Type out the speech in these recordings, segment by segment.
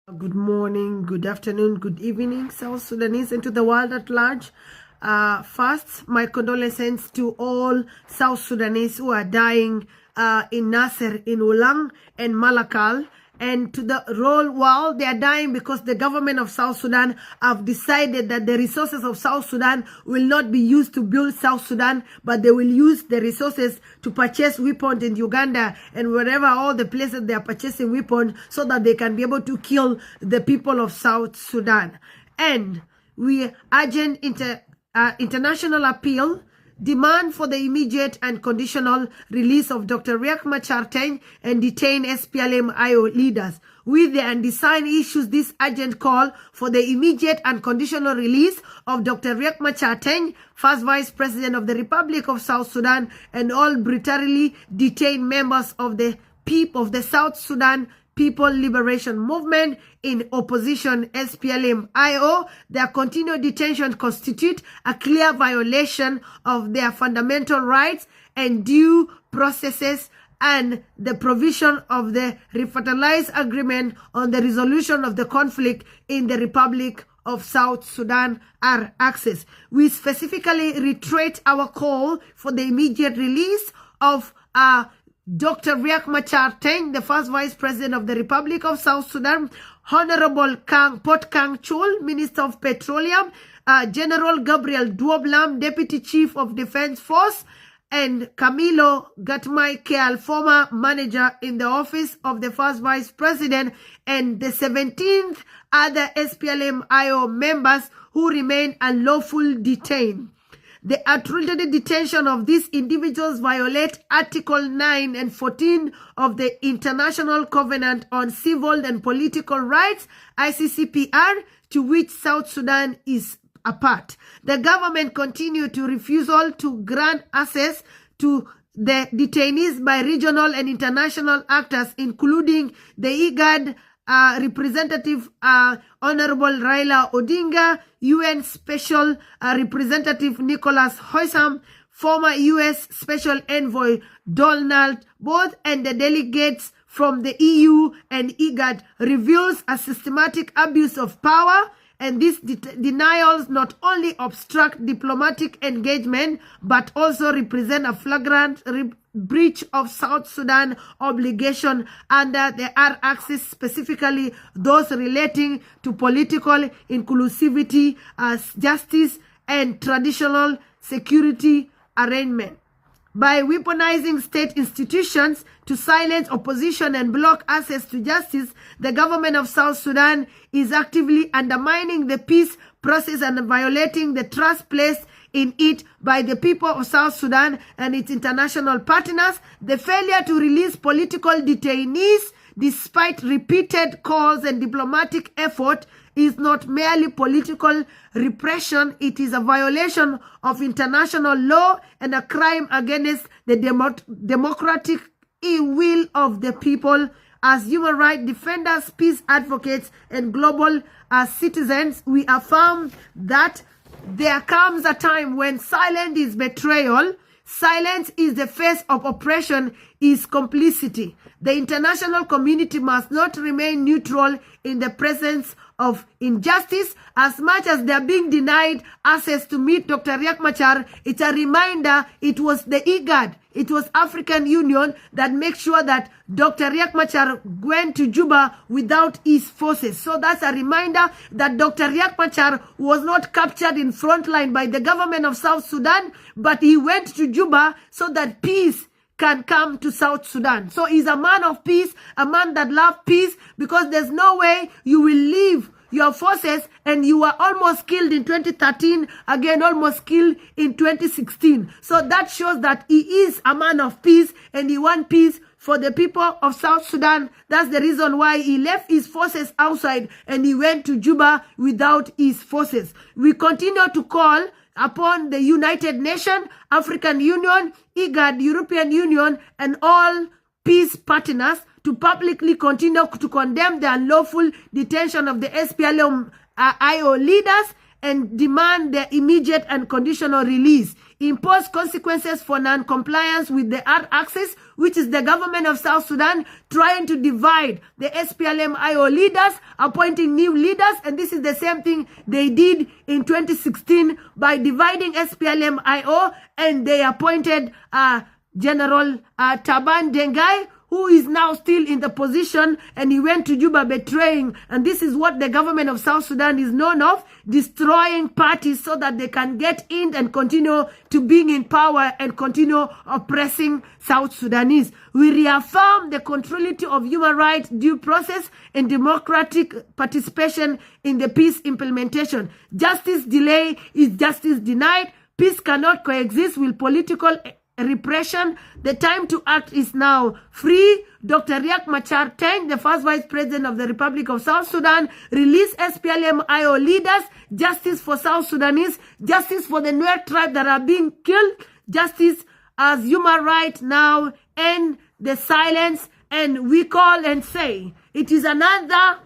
Good morning, good afternoon, good evening, South Sudanese, and to the world at large. First, my condolences to all South Sudanese who are dying in Nasser, in Ulang, and Malakal. And to the whole world, they are dying because the government of South Sudan have decided that the resources of South Sudan will not be used to build South Sudan, but they will use the resources to purchase weapons in Uganda and wherever, all the places they are purchasing weapons, so that they can be able to kill the people of South Sudan. And we urgent international appeal, demand for the immediate and conditional release of DrRiak, Machar Teny and Detained SPLM-IO leaders. With the undecided issues, this urgent call for the immediate and conditional release of DrRiak, Machar Teny, first Vice President of the Republic of South Sudan, and all brutality detained members of the South Sudan People Liberation Movement in opposition SPLM-IO. Their continued detention constitute a clear violation of their fundamental rights and due processes, and the provision of the revitalized agreement on the resolution of the conflict in the Republic of South Sudan are accessed. We specifically reiterate our call for the immediate release of Dr. Riak Machar Teny, the first Vice President of the Republic of South Sudan, Honorable Pot Kang Chul, Minister of Petroleum, General Gabriel Duoblam, Deputy Chief of Defense Force, and Camilo Gatmai Keal, former manager in the office of the first Vice President, and the 17th other SPLM-IO members who remain unlawfully detained. The arbitrary detention of these individuals violate Article 9 and 14 of the International Covenant on Civil and Political Rights, ICCPR, to which South Sudan is a part. The government continued to refuse to grant access to the detainees by regional and international actors, including the IGAD Representative Honorable Raila Odinga, UN Special Representative Nicholas Hoysam, former US Special Envoy Donald Booth, and the delegates from the EU and IGAD, reveals a systematic abuse of power, and these denials not only obstruct diplomatic engagement but also represent a flagrant breach of South Sudan obligation under the R-axis, specifically those relating to political inclusivity, justice, and traditional security arrangement. By weaponizing state institutions to silence opposition and block access to justice, the government of South Sudan is actively undermining the peace process and violating the trust placed in it by the people of South Sudan and its international partners. The failure to release political detainees, despite repeated calls and diplomatic effort, is not merely political repression. It is a violation of international law and a crime against the democratic will of the people. As human rights defenders, peace advocates, and global citizens, we affirm that there comes a time when silence is betrayal, silence is the face of oppression, is complicity. The international community must not remain neutral in the presence of injustice. As much as they are being denied access to meet DrRiak Machar, it's a reminder it was the IGAD, it was African Union that makes sure that DrRiak Machar went to Juba without his forces. So that's a reminder that DrRiak Machar was not captured in front line by the government of South Sudan, but he went to Juba so that peace can come to South Sudan. So he's a man of peace, a man that loves peace, because there's no way you will leave your forces, and you were almost killed in 2013, again almost killed in 2016. So that shows that he is a man of peace, and he wants peace for the people of South Sudan. That's the reason why he left his forces outside and he went to Juba without his forces. We continue to call upon the United Nations, African Union, IGAD, European Union, and all peace partners to publicly continue to condemn the unlawful detention of the SPLM-IO leaders and demand their immediate and conditional release. impose consequences for non-compliance with the R-axis, which is the government of South Sudan trying to divide the SPLM-IO leaders, appointing new leaders, and this is the same thing they did in 2016 by dividing SPLM-IO, and they appointed General Taban Dengai, who is now still in the position, and he went to Juba betraying. And this is what the government of South Sudan is known of, destroying parties so that they can get in and continue to being in power and continue oppressing South Sudanese. We reaffirm the centrality of human rights, due process, and democratic participation in the peace implementation. Justice delay is justice denied. Peace cannot coexist with political repression. The time to act is now. Free Dr. Riak Machar Teny, the first Vice President of the Republic of South Sudan. Release SPLM-IO leaders. Justice for South Sudanese. Justice for the Nuer tribe that are being killed. Justice as human right now. End the silence. And we call and say it is another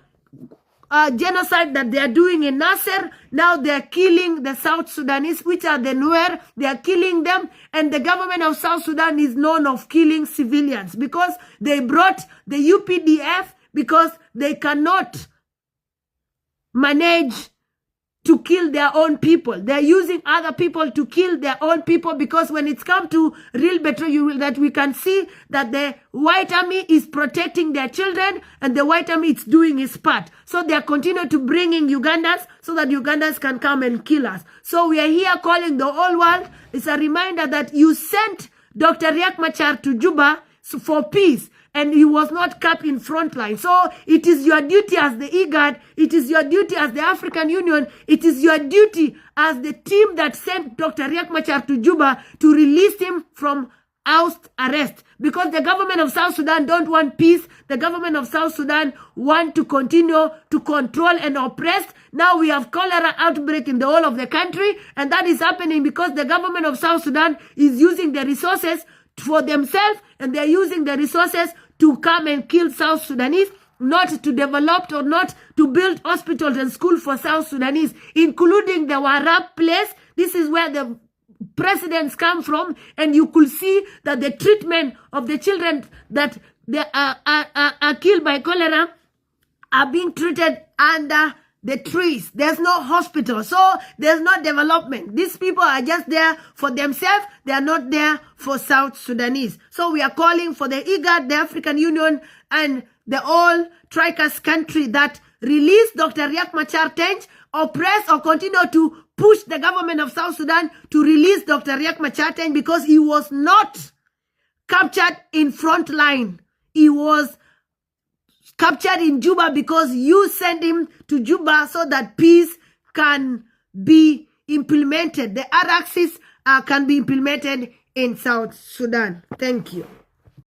genocide that they are doing in Nasser. Now they are killing the South Sudanese, which are the Nuer. They are killing them, and the government of South Sudan is known of killing civilians because they brought the UPDF because they cannot manage to kill their own people. They're using other people to kill their own people, because when it's come to real betrayal, that we can see that the white army is protecting their children and the white army is doing its part. So they are continuing to bring in Ugandans so that Ugandans can come and kill us. So we are here calling the whole world. It's a reminder that you sent Dr. Riak Machar to Juba for peace, and he was not kept in front line. So it is your duty as the IGAD, it is your duty as the African Union, it is your duty as the team that sent Dr. Riak Machar to Juba to release him from house arrest. Because the government of South Sudan don't want peace. The government of South Sudan want to continue to control and oppress. Now we have cholera outbreak in the whole of the country, and that is happening because the government of South Sudan is using the resources for themselves, and they're using the resources to come and kill South Sudanese, not to develop or not to build hospitals and schools for South Sudanese, including the Warab place. This is where the presidents come from, and you could see that the treatment of the children that they are killed by cholera are being treated under the trees. There's no hospital, so there's no development. These people are just there for themselves. They are not there for South Sudanese. So we are calling for the IGAD, the African Union, and the all Tricas country that release Dr. Riak Machar Teny, oppress or continue to push the government of South Sudan to release Dr. Riak Machar Teny, because he was not captured in front line. He was captured in Juba because you sent him to Juba so that peace can be implemented. The R-axis can be implemented in South Sudan. Thank you.